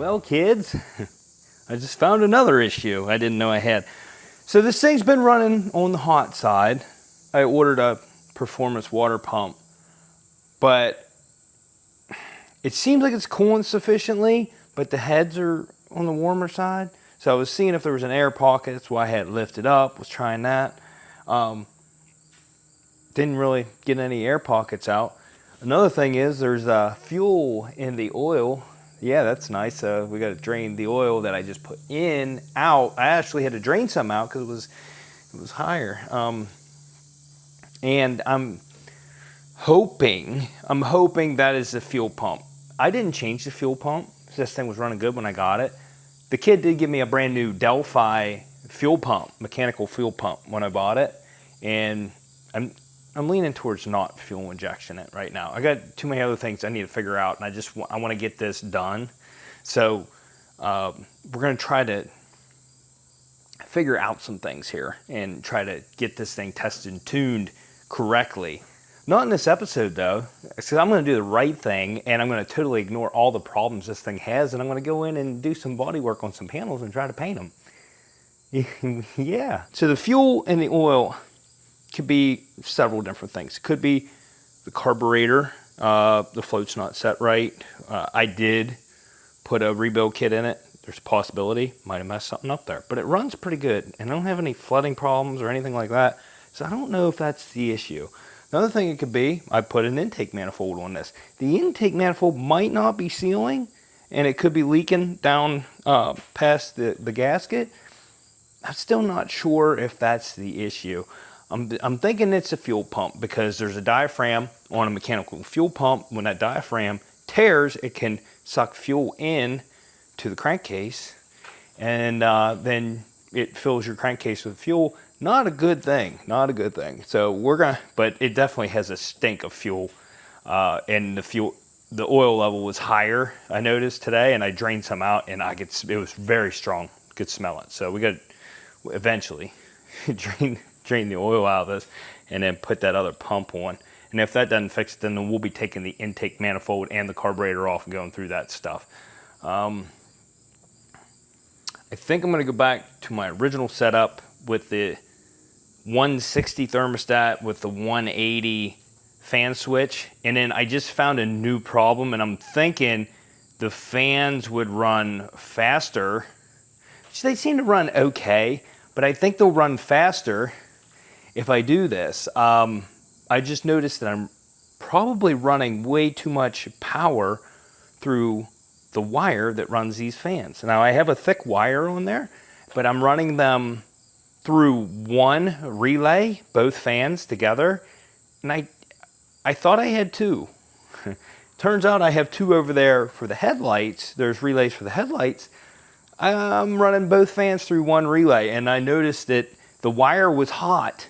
Well, kids, I just found another issue I didn't know I had. So this thing's been running on the hot side. I ordered a performance water pump, but it seems like it's cooling sufficiently, but the heads are on the warmer side. So I was seeing if there was an air pocket. That's why I had it lifted up, was trying that. Didn't really get any air pockets out. Another thing is there's fuel in the oil. Yeah, that's nice. We got to drain the oil that I just put in out. I actually had to drain some out because it was higher. And I'm hoping that is the fuel pump. I didn't change the fuel pump. This thing was running good when I got it. The kid did give me a brand new Delphi fuel pump, mechanical fuel pump when I bought it, and I'm leaning towards not fuel injection it right now. I got too many other things I need to figure out, and I want to get this done. So we're going to try to figure out some things here and try to get this thing tested and tuned correctly. Not in this episode though, because I'm going to do the right thing, and I'm going to totally ignore all the problems this thing has, and I'm going to go in and do some body work on some panels and try to paint them. Yeah. So the fuel and the oil could be several different things. It could be the carburetor, the float's not set right. I did put a rebuild kit in it. There's a possibility, might have messed something up there, but it runs pretty good, and I don't have any flooding problems or anything like that, so I don't know if that's the issue. Another thing it could be, I put an intake manifold on this. The intake manifold might not be sealing, and it could be leaking down past the gasket. I'm still not sure if that's the issue. I'm thinking it's a fuel pump because there's a diaphragm on a mechanical fuel pump. When that diaphragm tears, it can suck fuel in to the crankcase, and then it fills your crankcase with fuel. Not a good thing, not a good thing. So but it definitely has a stink of fuel, and the oil level was higher, I noticed today, and I drained some out, and it was very strong, could smell it. So we got to eventually drain the oil out of this and then put that other pump on. And if that doesn't fix it, then we'll be taking the intake manifold and the carburetor off and going through that stuff. I think I'm going to go back to my original setup with the 160 thermostat with the 180 fan switch, and then I just found a new problem, and I'm thinking the fans would run faster. They seem to run okay, but I think they'll run faster if I do this. I just noticed that I'm probably running way too much power through the wire that runs these fans. Now I have a thick wire on there, but I'm running them through one relay, both fans together, and I thought I had two. Turns out I have two over there for the headlights. There's relays for the headlights. I'm running both fans through one relay, and I noticed that the wire was hot.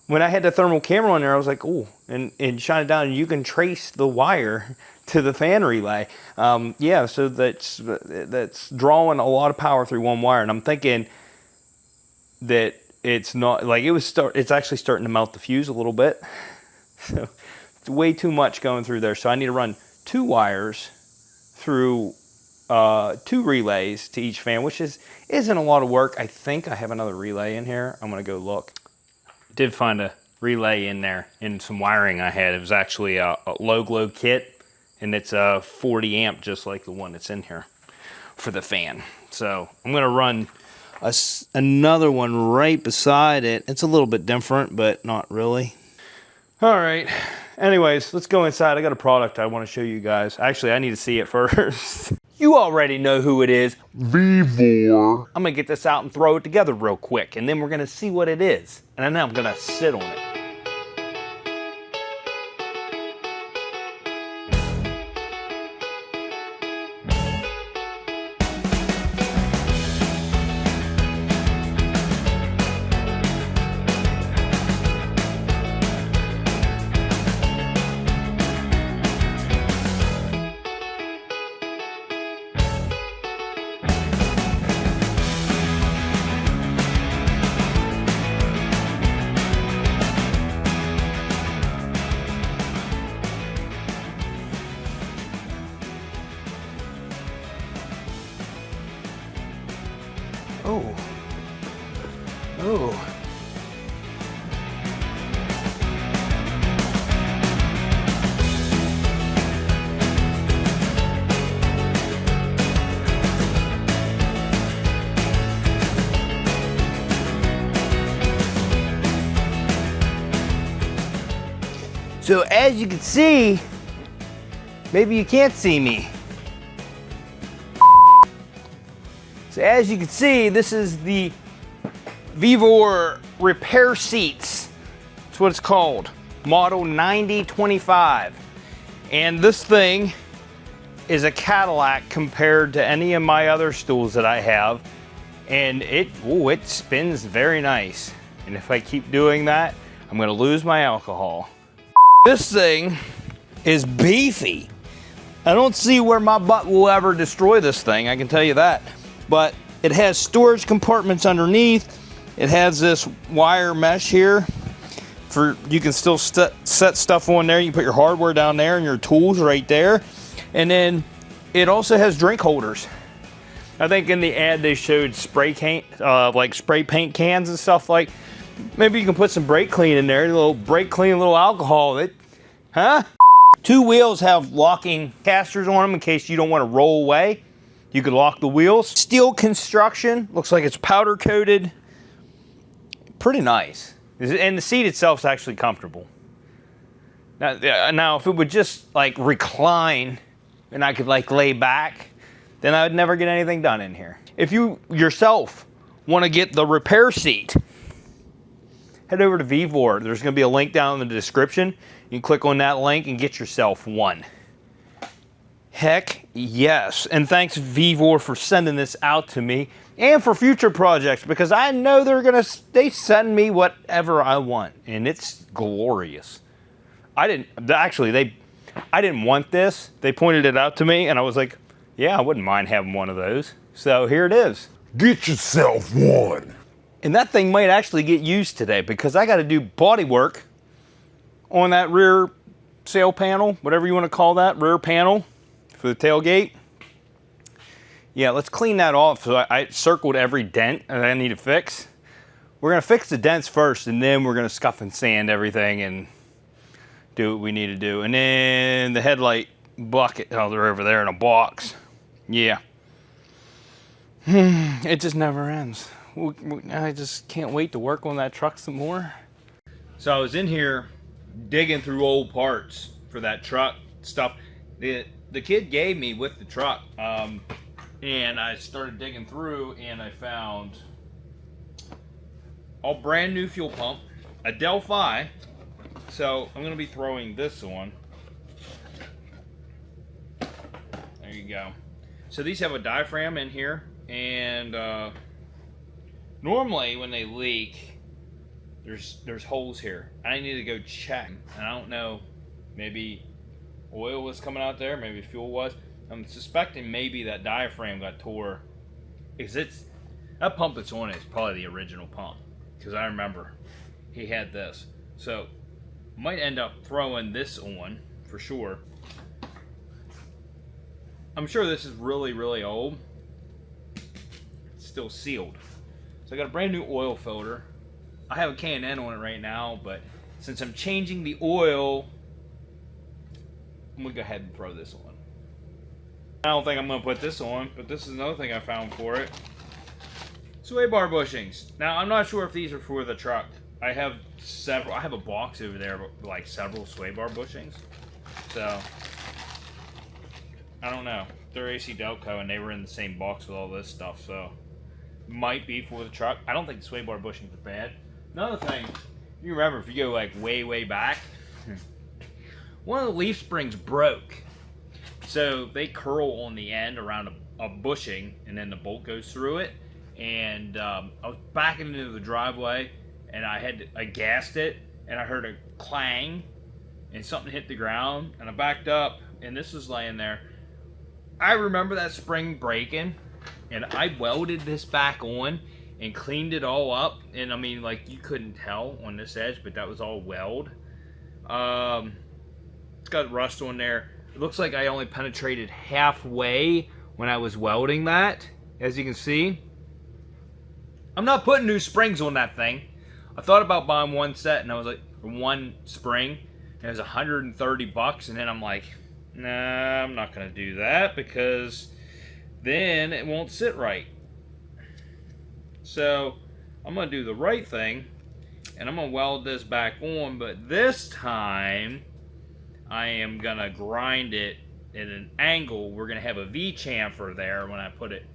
When I had the thermal camera on there, I was like, oh, and shine it down, and you can trace the wire to the fan relay. Yeah, so that's drawing a lot of power through one wire, and I'm thinking that it's not, like it's actually starting to melt the fuse a little bit. So it's way too much going through there. So I need to run two wires through two relays to each fan, which isn't a lot of work. I think I have another relay in here. I'm gonna go look. Did find a relay in there and some wiring I had. It was actually a low glow kit, and it's a 40 amp just like the one that's in here for the fan. So I'm gonna run another one right beside it. It's a little bit different, but not really. All right, anyways, let's go inside. I got a product I want to show you guys. Actually, I need to see it first. You already know who it is. Vivor. I'm gonna get this out and throw it together real quick, and then we're gonna see what it is. And then I'm gonna sit on it. Oh. So as you can see, maybe you can't see me. So as you can see, this is the Vivor repair seats. That's what it's called. Model 9025. And this thing is a Cadillac compared to any of my other stools that I have. And it spins very nice. And if I keep doing that, I'm gonna lose my alcohol. This thing is beefy. I don't see where my butt will ever destroy this thing, I can tell you that. But it has storage compartments underneath. It has this wire mesh here for you can still set stuff on there. You can put your hardware down there and your tools right there. And then it also has drink holders. I think in the ad they showed spray paint, like spray paint cans and stuff like. Maybe you can put some brake clean in there, a little brake clean, a little alcohol. Huh? Two wheels have locking casters on them in case you don't want to roll away. You can lock the wheels. Steel construction, looks like it's powder coated. Pretty nice. And the seat itself is actually comfortable. Now if it would just like recline and I could like lay back, then I would never get anything done in here. If you yourself want to get the repair seat, head over to Vivor. There's going to be a link down in the description. You can click on that link and get yourself one. Heck yes. And thanks Vivor for sending this out to me and for future projects because I know they send me whatever I want and it's glorious. I didn't want this. They pointed it out to me and I was like, yeah, I wouldn't mind having one of those. So here it is. Get yourself one. And that thing might actually get used today because I got to do body work on that rear sail panel, whatever you want to call that, rear panel for the tailgate. Yeah, let's clean that off. So I circled every dent that I need to fix. We're going to fix the dents first and then we're going to scuff and sand everything and do what we need to do. And then the headlight bucket, oh, they're over there in a box. Yeah. It just never ends. I just can't wait to work on that truck some more. So I was in here digging through old parts for that truck stuff. The kid gave me with the truck. And I started digging through and I found a brand new fuel pump, a Delphi. So I'm going to be throwing this on. There you go. So these have a diaphragm in here and normally when they leak, there's holes here. I need to go check. And I don't know, maybe oil was coming out there, maybe fuel was. I'm suspecting maybe that diaphragm got tore. Because that pump that's on it is probably the original pump. Because I remember he had this. So might end up throwing this on for sure. I'm sure this is really, really old. It's still sealed. So I got a brand new oil filter. I have a K&N on it right now, but since I'm changing the oil, I'm gonna go ahead and throw this on. I don't think I'm gonna put this on, but this is another thing I found for it. Sway bar bushings. Now I'm not sure if these are for the truck. I have several. I have a box over there, with like several sway bar bushings. So I don't know. They're AC Delco, and they were in the same box with all this stuff. So might be for the truck. I don't think the sway bar bushings are bad. Another thing, you remember if you go like way back, one of the leaf springs broke. So they curl on the end around a bushing, and then the bolt goes through it. And I was backing into the driveway, and I gassed it, and I heard a clang, and something hit the ground, and I backed up, and this was laying there. I remember that spring breaking, and I welded this back on and cleaned it all up, and I mean, like, you couldn't tell on this edge, but that was all weld. It's got rust on there. It looks like I only penetrated halfway when I was welding that, as you can see. I'm not putting new springs on that thing. I thought about buying one set, and I was like, one spring, and it was $130, and then I'm like, nah, I'm not gonna do that because then it won't sit right. So I'm gonna do the right thing, and I'm gonna weld this back on, but this time I am gonna grind it at an angle. We're gonna have a V-chamfer there when I put it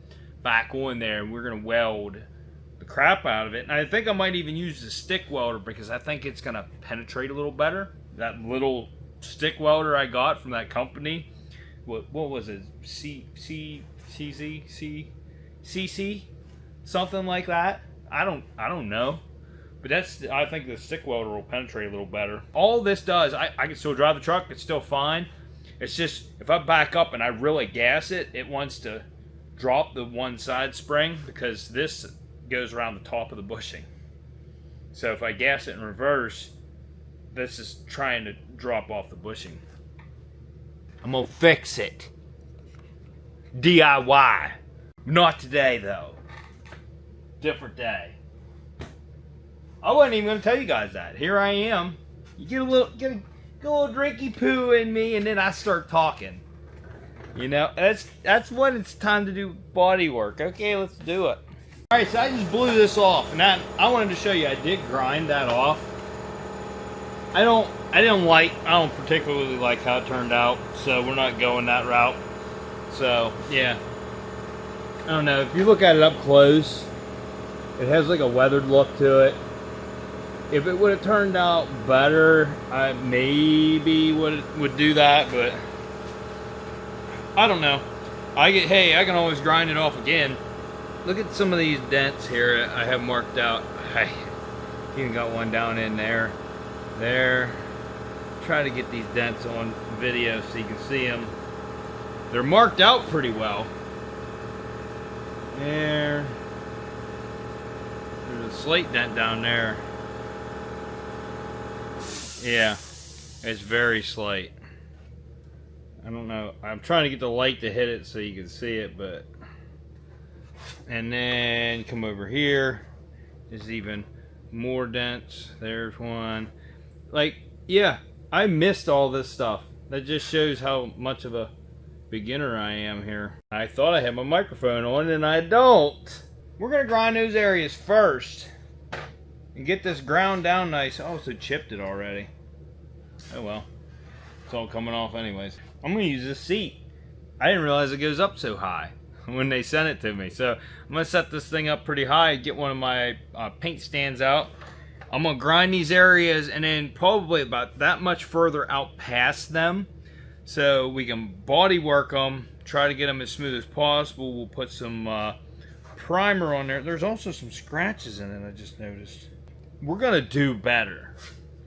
back on there, and we're gonna weld the crap out of it. And I think I might even use the stick welder because I think it's gonna penetrate a little better. That little stick welder I got from that company, what was it, CC, something like that. I don't know, but I think the stick welder will penetrate a little better. All this does, I can still drive the truck. It's still fine. It's just if I back up and I really gas it, it wants to drop the one side spring because this goes around the top of the bushing. So if I gas it in reverse, this is trying to drop off the bushing. I'm gonna fix it. DIY. Not today though. Different day. I wasn't even gonna tell you guys that. Here I am. You get a little drinky poo in me, and then I start talking. You know, that's when it's time to do body work. Okay, let's do it. All right, so I just blew this off, and I wanted to show you. I did grind that off. I don't particularly like how it turned out, so we're not going that route. So yeah, I don't know. If you look at it up close, it has like a weathered look to it. If it would have turned out better, I maybe would do that, but I don't know. I can always grind it off again. Look at some of these dents here I have marked out. I even got one down in there. There. Try to get these dents on video so you can see them. They're marked out pretty well. There's a slate dent down there. Yeah, it's very slight. I don't know. I'm trying to get the light to hit it so you can see it, but... And then come over here. There's even more dents. There's one. Like, yeah, I missed all this stuff. That just shows how much of a beginner I am here. I thought I had my microphone on, and I don't. We're going to grind those areas first. And get this ground down nice. I also chipped it already. Oh well. It's all coming off anyways. I'm going to use this seat. I didn't realize it goes up so high when they sent it to me. So I'm going to set this thing up pretty high. Get one of my paint stands out. I'm going to grind these areas and then probably about that much further out past them. So we can body work them. Try to get them as smooth as possible. We'll put some primer on there. There's also some scratches in it I just noticed. We're gonna do better.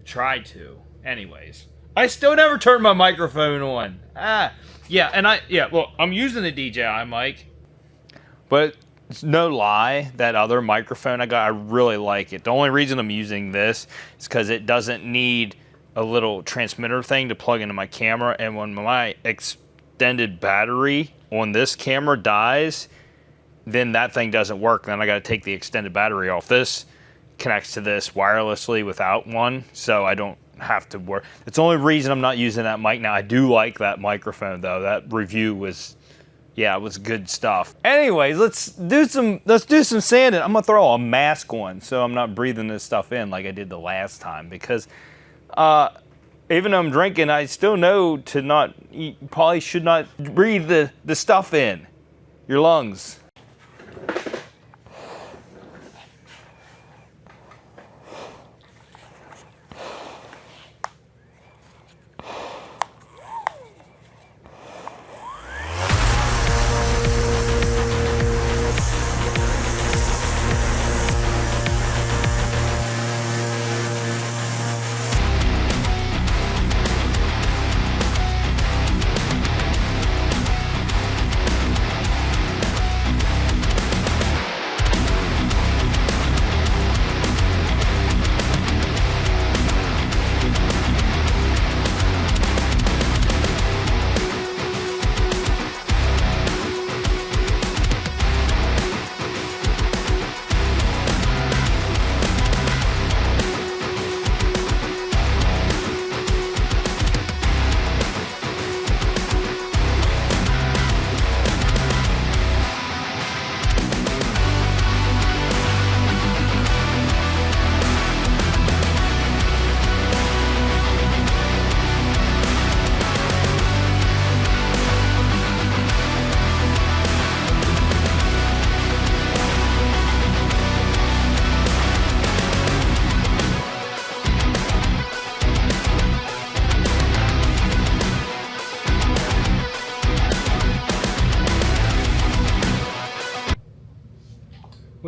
Try to. Anyways. I still never turned my microphone on. Well, I'm using the DJI mic. But it's no lie, that other microphone I got, I really like it. The only reason I'm using this is because it doesn't need a little transmitter thing to plug into my camera. And when my extended battery on this camera dies, then that thing doesn't work. Then I gotta take the extended battery off. This connects to this wirelessly without one, so I don't have to work. It's the only reason I'm not using that mic now. I do like that microphone though. That review was, yeah, it was good stuff. Anyways, let's do some sanding. I'm gonna throw a mask on so I'm not breathing this stuff in like I did the last time, because even though I'm drinking, I still know to not, you probably should not breathe the stuff in your lungs.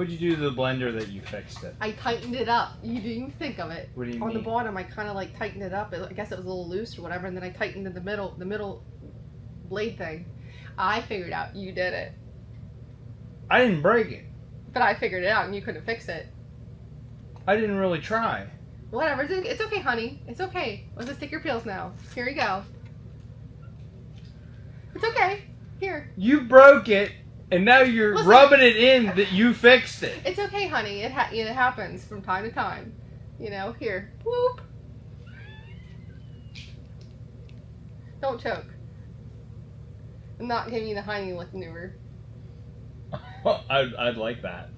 What'd you do to the blender that you fixed it? I tightened it up. You didn't even think of it. What do you On mean? the bottom, I kind of like tightened it up. I guess it was a little loose or whatever, and then I tightened in the middle blade thing. I figured out you did it. I didn't break it. But I figured it out, and you couldn't fix it. I didn't really try. Whatever. It's okay, honey. It's okay. Let's just take your pills now. Here you go. It's okay. Here. You broke it, and now you're Listen. rubbing it in that you fixed it. It's okay, honey. It happens from time to time. You know, here. Whoop. Don't choke. I'm not giving you the Heine lick maneuver. I'd like that.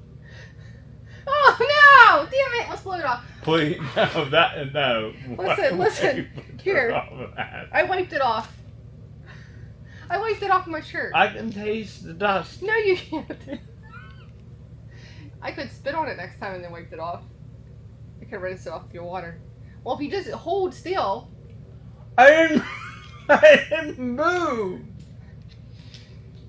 Oh, no! Damn it! Let's blow it off. Please, no. Listen. Here. That? I wiped it off. I wiped it off my shirt. I can taste the dust. No, you can't. I could spit on it next time and then wiped it off. I could rinse it off with your water. Well, if you just hold still. I didn't move.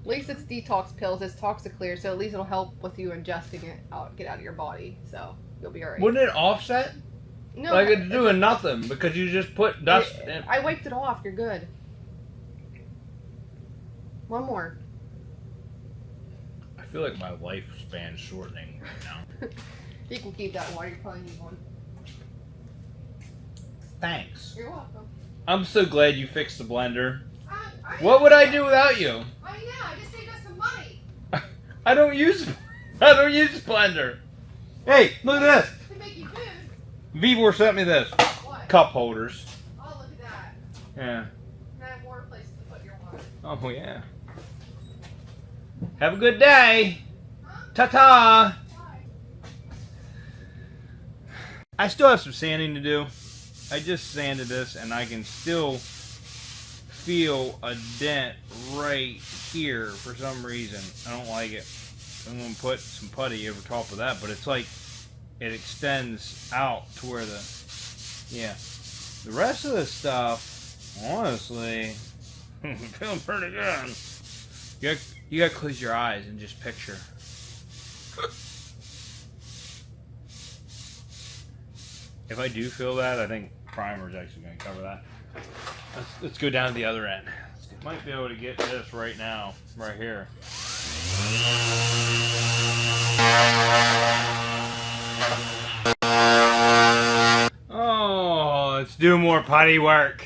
At least it's detox pills. It's Toxiclear, so at least it'll help with you ingesting it get out of your body. So you'll be alright. Wouldn't it offset? No, Like it's doing nothing because you just put dust in. I wiped it off. You're good. One more. I feel like my lifespan's shortening right now. You can keep that water. You probably need one. Thanks. You're welcome. I'm so glad you fixed the blender. I What would I do without you? I know. I just saved us some money. I don't use blender. Hey, look at this. To make you food. Vivor sent me this. What? Cup holders. Oh, look at that. Yeah. And I have more places to put your water. Oh yeah. Have a good day. Huh? Ta-ta. Why? I still have some sanding to do. I just sanded this and I can still feel a dent right here for some reason. I don't like it. I'm going to put some putty over top of that, but it's like it extends out to where the rest of the stuff, honestly, feeling pretty good. You got to close your eyes and just picture. If I do feel that, I think primer is actually going to cover that. Let's go down to the other end. Might be able to get this right now, right here. Oh, let's do more putty work.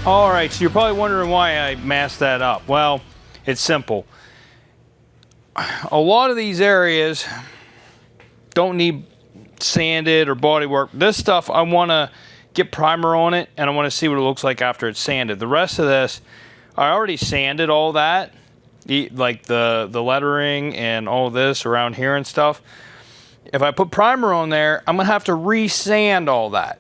All right, so you're probably wondering why I masked that up. Well, it's simple. A lot of these areas don't need sanded or body work. This stuff, I want to get primer on it, and I want to see what it looks like after it's sanded. The rest of this, I already sanded all that, like the lettering and all this around here and stuff. If I put primer on there, I'm going to have to re-sand all that.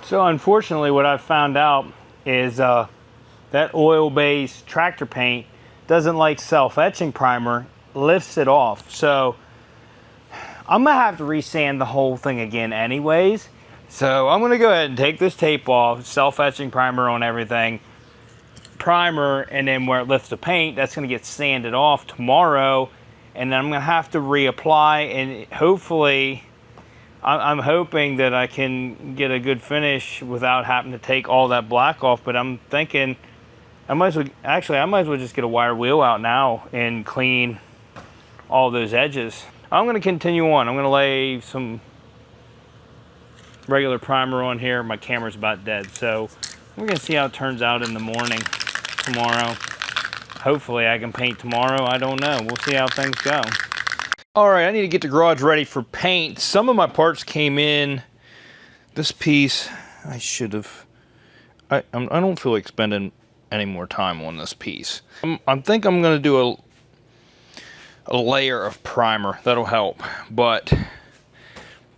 So unfortunately what I've found out is that oil-based tractor paint doesn't like self-etching primer, lifts it off. So I'm gonna have to resand the whole thing again anyways. So I'm gonna go ahead and take this tape off, self-etching primer on everything, primer, and then where it lifts the paint, that's gonna get sanded off tomorrow, and then I'm gonna have to reapply, and hopefully I'm hoping that I can get a good finish without having to take all that black off, but I'm thinking I might as well just get a wire wheel out now and clean all those edges. I'm gonna continue on. I'm gonna lay some regular primer on here. My camera's about dead, so we're gonna see how it turns out in the morning tomorrow. Hopefully I can paint tomorrow. I don't know. We'll see how things go. All right, I need to get the garage ready for paint. Some of my parts came in. This piece, I should have. I don't feel like spending any more time on this piece. I think I'm gonna do a layer of primer. That'll help, but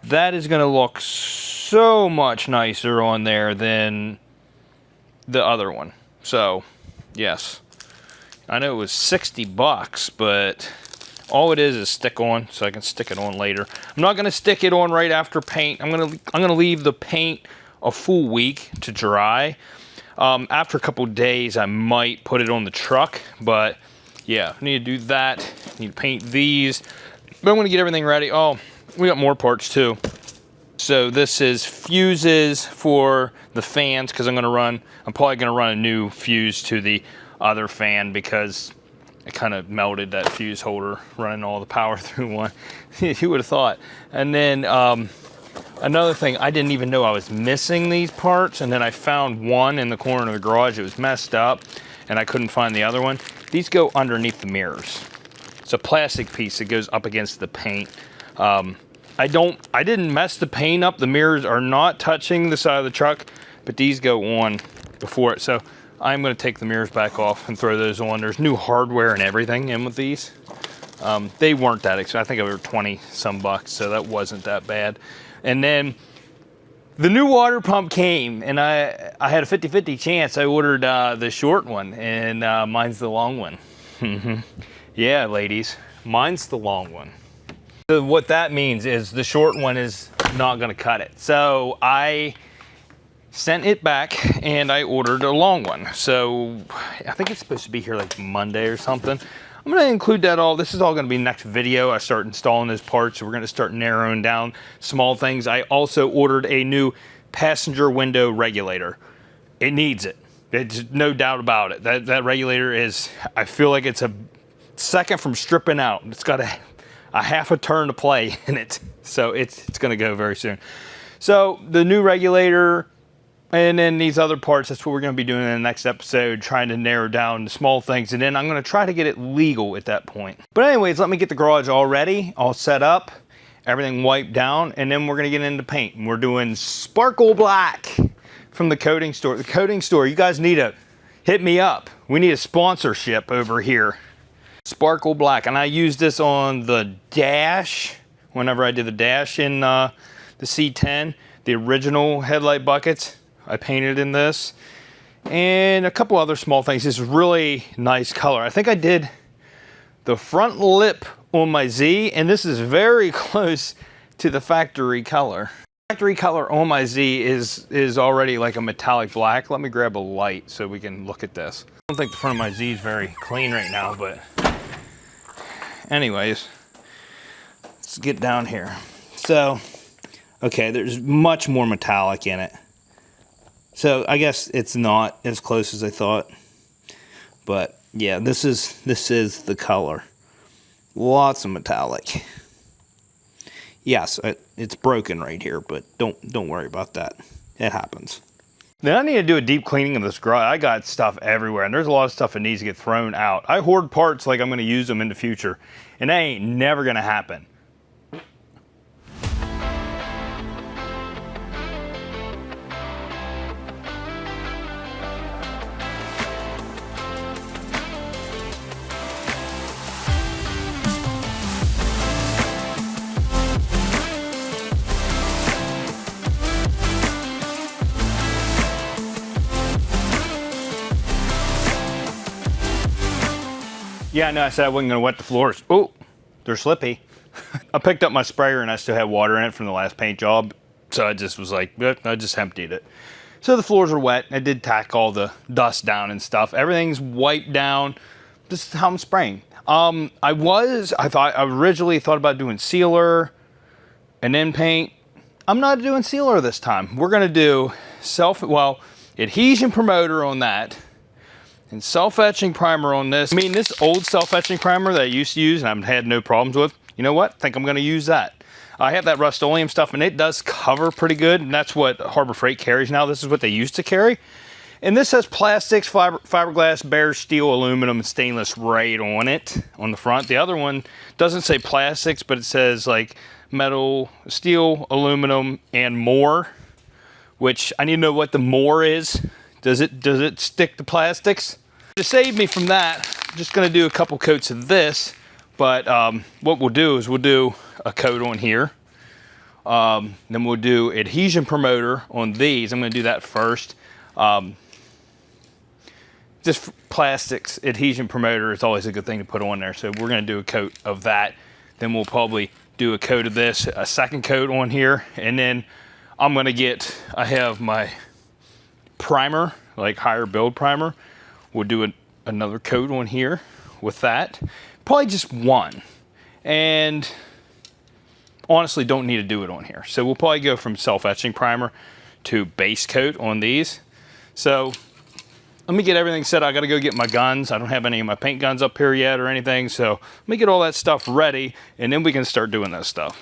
that is gonna look so much nicer on there than the other one. So, yes. I know it was 60 bucks, but all it is stick on, so I can stick it on later. I'm not gonna stick it on right after paint. I'm gonna leave the paint a full week to dry. After a couple days, I might put it on the truck, but yeah, I need to do that. I need to paint these. But I'm gonna get everything ready. Oh, we got more parts too. So this is fuses for the fans, because I'm probably gonna run a new fuse to the other fan because it kind of melted that fuse holder running all the power through one. You would have thought. And then another thing, I didn't even know I was missing these parts, and then I found one in the corner of the garage. It was messed up and I couldn't find the other one. These go underneath the mirrors. It's a plastic piece that goes up against the paint. I didn't mess the paint up. The mirrors are not touching the side of the truck, but these go on before it. So I'm gonna take the mirrors back off and throw those on. There's new hardware and everything in with these. They weren't that expensive. I think they were 20 some bucks, so that wasn't that bad. And then the new water pump came, and I had a 50-50 chance. I ordered the short one, and mine's the long one. Yeah, ladies, mine's the long one. So what that means is the short one is not gonna cut it. So I sent it back and I ordered a long one. So I think it's supposed to be here like Monday or something. I'm gonna include that all. This is all gonna be next video. I start installing those parts. So we're gonna start narrowing down small things. I also ordered a new passenger window regulator. It needs it. There's no doubt about it. That regulator is, I feel like it's a second from stripping out. It's got a half a turn to play in it. So it's gonna go very soon. So the new regulator, and then these other parts, that's what we're gonna be doing in the next episode, trying to narrow down the small things, and then I'm gonna try to get it legal at that point. But anyways, let me get the garage all ready, all set up, everything wiped down, and then we're gonna get into paint. And we're doing Sparkle Black from the coating store. The coating store, you guys need to hit me up. We need a sponsorship over here. Sparkle Black, and I used this on the dash, whenever I did the dash in the C10, the original headlight buckets. I painted in this, and a couple other small things. This is really nice color. I think I did the front lip on my Z, and this is very close to the factory color. Factory color on my Z is already like a metallic black. Let me grab a light so we can look at this. I don't think the front of my Z is very clean right now, but anyways, let's get down here. So, okay, there's much more metallic in it. So I guess it's not as close as I thought, but yeah, this is the color. Lots of metallic. Yes, it's broken right here, but don't worry about that. It happens. Then I need to do a deep cleaning of this garage. I got stuff everywhere, and there's a lot of stuff that needs to get thrown out. I hoard parts like I'm going to use them in the future, and that ain't never going to happen. Yeah, no, I said I wasn't gonna wet the floors. Oh, they're slippy. I picked up my sprayer and I still had water in it from the last paint job. So I just was like, I just emptied it. So the floors are wet. I did tack all the dust down and stuff. Everything's wiped down. This is how I'm spraying. I originally thought about doing sealer and then paint. I'm not doing sealer this time. We're gonna do adhesion promoter on that, and self-etching primer on this. I mean, this old self-etching primer that I used to use and I've had no problems with, you know what? I think I'm going to use that. I have that Rust-Oleum stuff, and it does cover pretty good, and that's what Harbor Freight carries now. This is what they used to carry. And this has plastics, fiberglass, bare steel, aluminum, and stainless right on it, on the front. The other one doesn't say plastics, but it says like metal, steel, aluminum, and more, which I need to know what the more is. Does it stick to plastics? To save me from that, I'm just gonna do a couple coats of this, but what we'll do is we'll do a coat on here. Then we'll do adhesion promoter on these. I'm gonna do that first. Just plastics adhesion promoter is always a good thing to put on there. So we're gonna do a coat of that. Then we'll probably do a coat of this, a second coat on here. And then I'm gonna I have my primer, like higher build primer. We'll do another coat on here with that. Probably just one. And honestly, don't need to do it on here. So we'll probably go from self-etching primer to base coat on these. So let me get everything set. I gotta go get my guns. I don't have any of my paint guns up here yet or anything. So let me get all that stuff ready, and then we can start doing that stuff.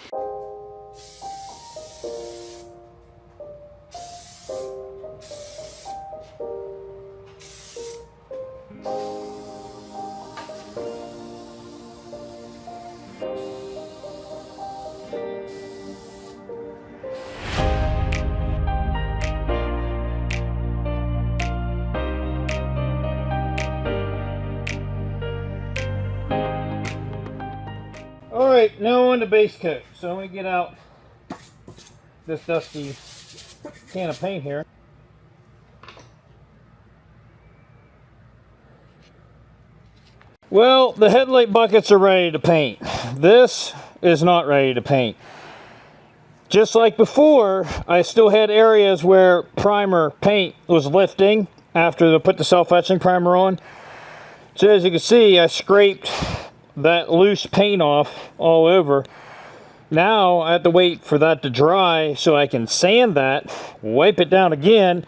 All right, now on to base coat. So I'm gonna get out this dusty can of paint here. Well, the headlight buckets are ready to paint. This is not ready to paint. Just like before, I still had areas where primer paint was lifting after I put the self-etching primer on. So as you can see, I scraped that loose paint off all over. Now I have to wait for that to dry so I can sand that, wipe it down again,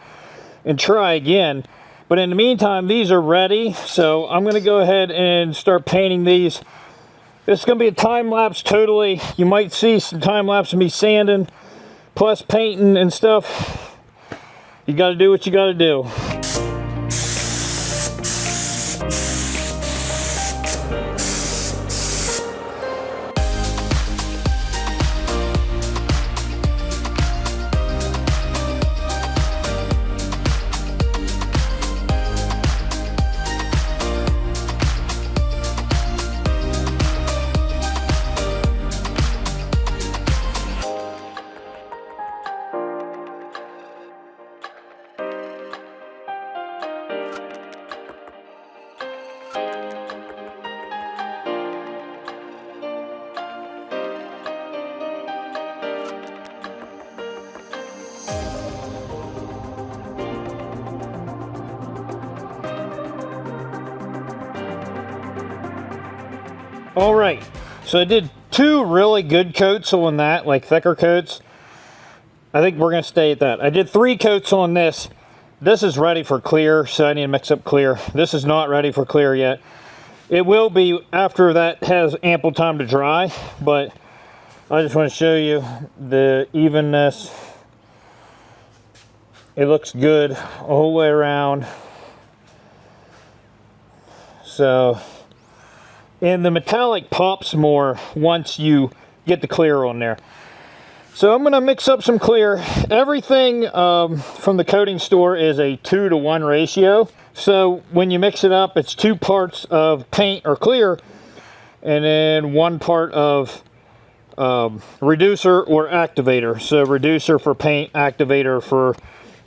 and try again. But in the meantime, these are ready, so I'm going to go ahead and start painting these. This is going to be a time lapse totally. You might see some time lapse of me sanding plus painting and stuff. You got to do what you got to do. All right, so I did 2 really good coats on that, like thicker coats. I think we're gonna stay at that. I did 3 coats on this. This is ready for clear, so I need to mix up clear. This is not ready for clear yet. It will be after that has ample time to dry, but I just want to show you the evenness. It looks good all the way around. So, and the metallic pops more once you get the clear on there. So I'm going to mix up some clear. Everything from the coating store is a 2-to-1 ratio. So when you mix it up, it's 2 parts of paint or clear, and then 1 part of reducer or activator. So reducer for paint, activator for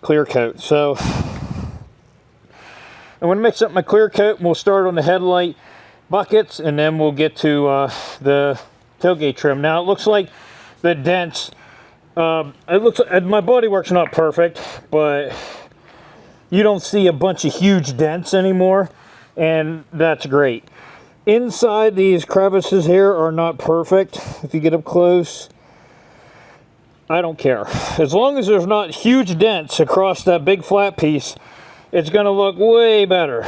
clear coat. So I'm going to mix up my clear coat, and we'll start on the headlight buckets, and then we'll get to the tailgate trim. Now it looks like the dents, it looks like my bodywork's not perfect, but you don't see a bunch of huge dents anymore, and that's great. Inside these crevices here are not perfect. If you get up close, I don't care. As long as there's not huge dents across that big flat piece, it's going to look way better.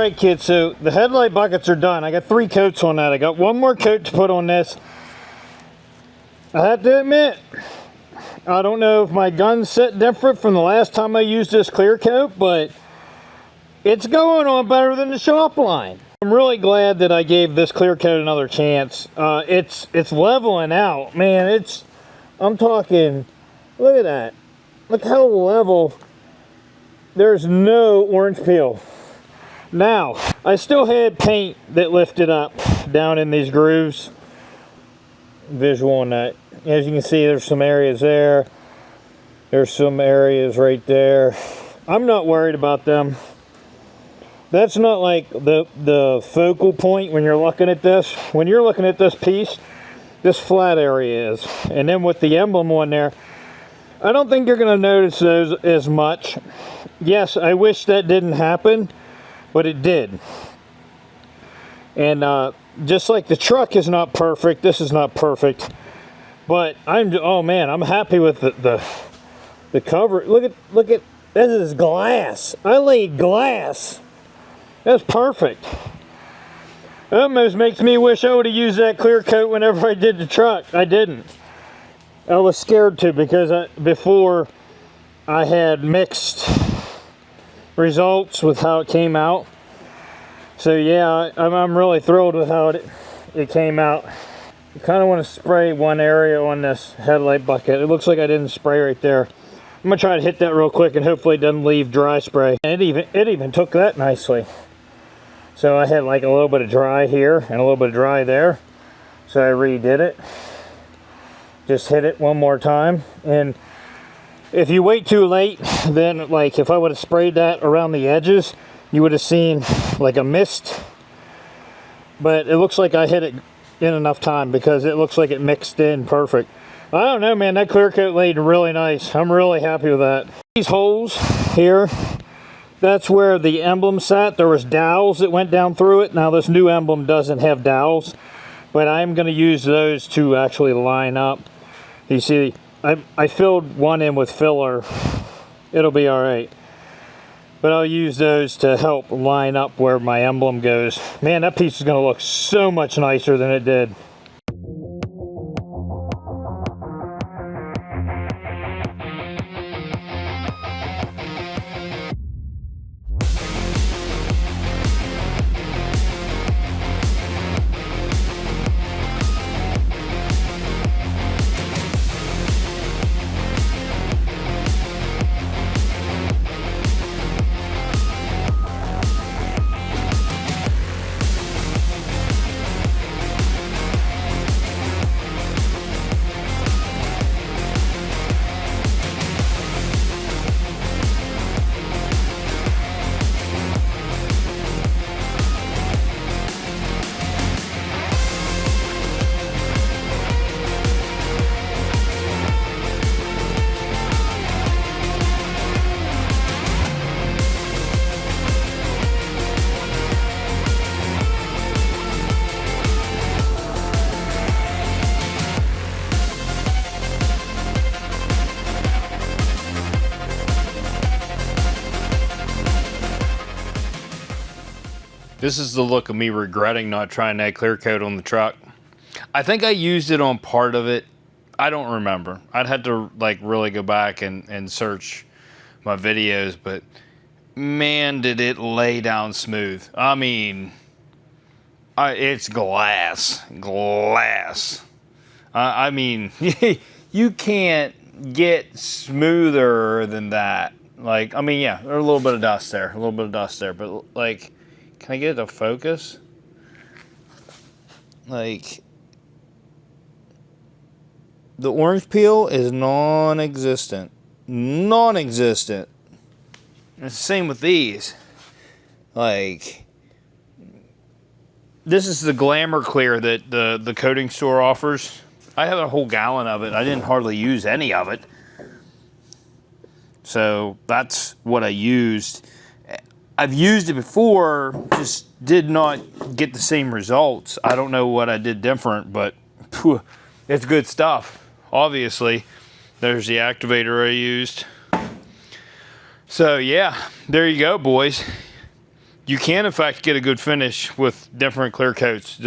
Alright kids, so the headlight buckets are done. I got 3 coats on that. I got one more coat to put on this. I have to admit, I don't know if my gun's set different from the last time I used this clear coat, but it's going on better than the shop line. I'm really glad that I gave this clear coat another chance. It's leveling out, man. I'm talking, look at that. Look how level. There's no orange peel. Now, I still had paint that lifted up down in these grooves. Visual on that. As you can see, there's some areas there. There's some areas right there. I'm not worried about them. That's not like the focal point when you're looking at this. When you're looking at this piece, this flat area is. And then with the emblem on there, I don't think you're going to notice those as much. Yes, I wish that didn't happen, but it did. And just like the truck is not perfect, this is not perfect. But oh man, I'm happy with the cover. Look at this is glass. I laid glass. That's perfect. It almost makes me wish I would have used that clear coat whenever I did the truck. I didn't. I was scared to because before I had mixed results with how it came out. So yeah, I'm really thrilled with how it came out. I kind of want to spray one area on this headlight bucket. It looks like I didn't spray right there. I'm gonna try to hit that real quick and hopefully it doesn't leave dry spray. And it even took that nicely. So I had like a little bit of dry here and a little bit of dry there. So I redid it. Just hit it one more time. And if you wait too late, then like if I would have sprayed that around the edges, you would have seen like a mist. But it looks like I hit it in enough time because it looks like it mixed in perfect. I don't know, man, that clear coat laid really nice. I'm really happy with that. These holes here, that's where the emblem sat. There was dowels that went down through it. Now this new emblem doesn't have dowels, but I'm going to use those to actually line up. You see, I filled one in with filler. It'll be all right. But I'll use those to help line up where my emblem goes. Man, that piece is going to look so much nicer than it did. This is the look of me regretting not trying that clear coat on the truck. I think I used it on part of it. I don't remember. I'd have to like really go back and search my videos, but man, did it lay down smooth. I mean, it's glass. I mean, you can't get smoother than that. Like, I mean, yeah, there's a little bit of dust there, but like, can I get it to focus? Like, the orange peel is non-existent. Non-existent. It's the same with these. Like, this is the Glamour Clear that the coating store offers. I have a whole gallon of it. I didn't hardly use any of it. So that's what I used. I've used it before, just did not get the same results. I don't know what I did different, but phew, it's good stuff. Obviously, there's the activator I used. So yeah, there you go, boys. you can in fact get a good finish with different clear coats.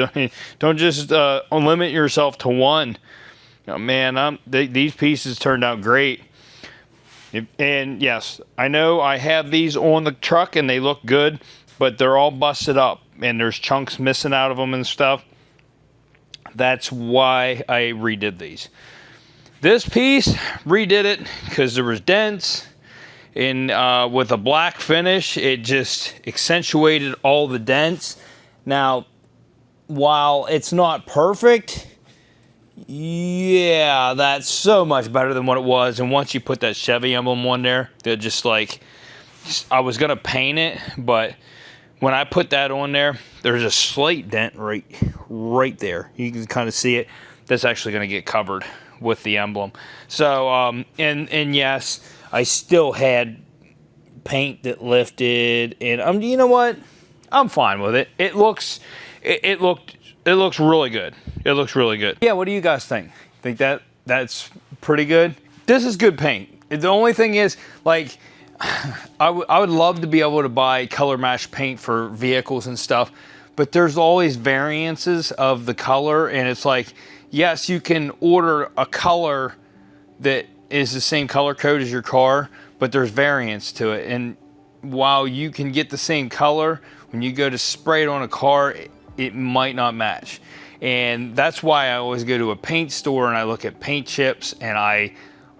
Don't just limit yourself to one. Oh, man, these pieces turned out great. And yes, I know I have these on the truck and they look good, but they're all busted up and there's chunks missing out of them and stuff. That's why I redid these. This piece, redid it because there was dents, and with a black finish, it just accentuated all the dents. Now, while it's not perfect, yeah, that's so much better than what it was. And once you put that Chevy emblem on there, they're just like, I was gonna paint it, but when I put that on there, there's a slight dent right there. You can kind of see it. That's actually gonna get covered with the emblem. So, and yes, I still had paint that lifted, and you know what? I'm fine with it. It looks really good. It looks really good. Yeah, what do you guys think? Think that's pretty good? This is good paint. The only thing is, like, I would love to be able to buy color match paint for vehicles and stuff, but there's always variances of the color, and it's like, yes, you can order a color that is the same color code as your car, but there's variance to it. And while you can get the same color, when you go to spray it on a car, it might not match. And that's why I always go to a paint store and I look at paint chips and I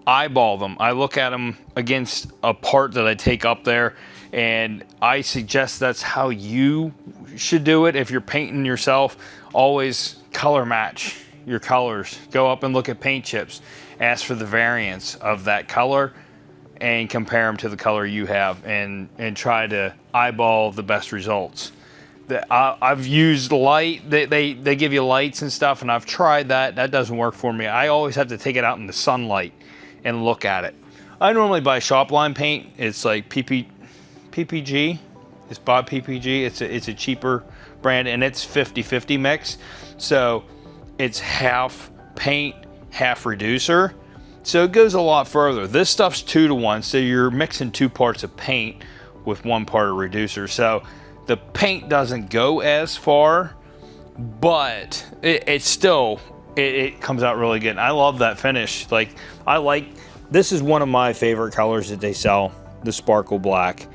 eyeball them. I look at them against a part that I take up there, and I suggest that's how you should do it. If you're painting yourself, always color match your colors. Go up and look at paint chips, ask for the variance of that color and compare them to the color you have, and try to eyeball the best results. I've used light. They give you lights and stuff, and I've tried that. That doesn't work for me. I always have to take it out in the sunlight and look at it. I normally buy shop line paint. It's like PPG. It's Bob PPG. It's a cheaper brand, and it's 50-50 mix. So it's half paint, half reducer. So it goes a lot further. This stuff's 2-to-1, so you're mixing 2 parts of paint with 1 part of reducer. So the paint doesn't go as far, but it still comes out really good. And I love that finish. Like, this is one of my favorite colors that they sell, the sparkle black.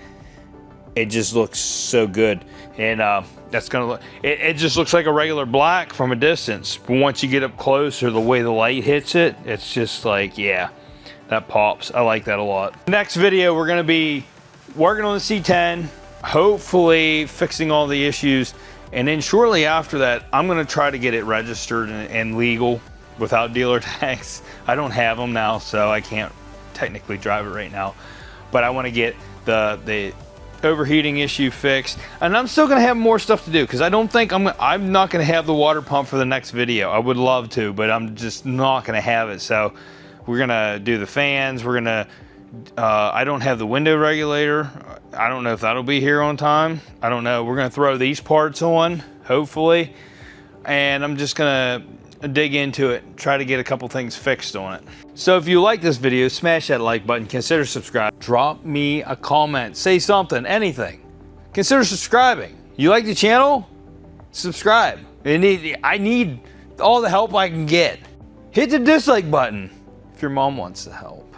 It just looks so good. And that's gonna look, it just looks like a regular black from a distance. But once you get up close, or the way the light hits it, it's just like, yeah, that pops. I like that a lot. Next video, we're gonna be working on the C10, hopefully fixing all the issues. And then shortly after that, I'm gonna try to get it registered and legal without dealer tags. I don't have them now, so I can't technically drive it right now. But I wanna get the overheating issue fixed, and I'm still gonna have more stuff to do, because I don't think I'm not gonna have the water pump for the next video. I would love to, but I'm just not gonna have it. So we're gonna do the fans. We're gonna I don't have the window regulator. I don't know if that'll be here on time. I don't know. We're gonna throw these parts on, hopefully, and I'm just gonna dig into it, try to get a couple things fixed on it. So if you like this video, smash that like button, consider subscribing, drop me a comment, say something, anything. Consider subscribing. You like the channel? Subscribe. I need all the help I can get. Hit the dislike button if your mom wants to help.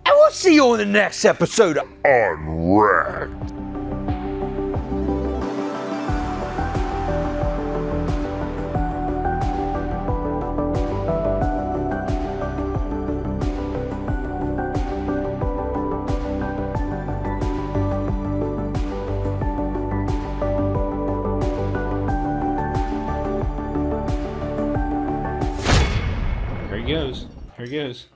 And we'll see you on the next episode of Unwrapped. Here he goes.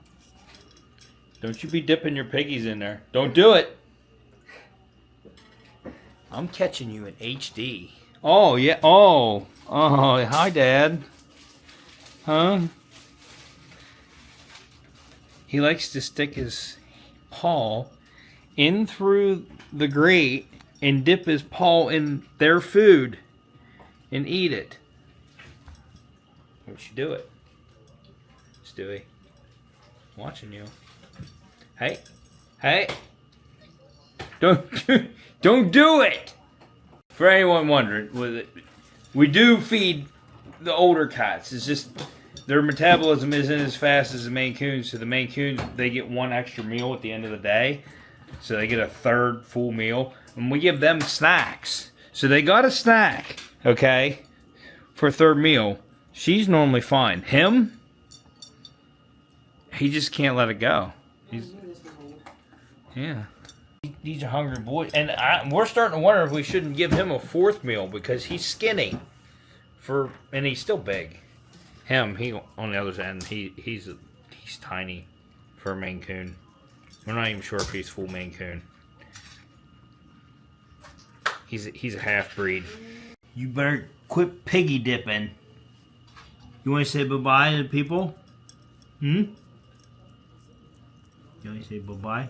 Don't you be dipping your piggies in there. Don't do it. I'm catching you in HD. Oh, yeah. Oh, hi, Dad. Huh? He likes to stick his paw in through the grate and dip his paw in their food and eat it. Don't you do it. Stewie. Watching you. Hey. Hey. Don't do it. For anyone wondering, we do feed the older cats. It's just their metabolism isn't as fast as the Maine Coons, so the Maine Coons, they get one extra meal at the end of the day. So they get a third full meal. And we give them snacks. So they got a snack, okay, for a third meal. She's normally fine. Him, he just can't let it go. Yeah. He's a hungry boy. And we're starting to wonder if we shouldn't give him a fourth meal because he's skinny. And he's still big. Him, he on the other end, he's tiny for a Maine Coon. We're not even sure if he's full Maine Coon. He's a half breed. You better quit piggy dipping. You want to say bye-bye to people? You want to say bye-bye?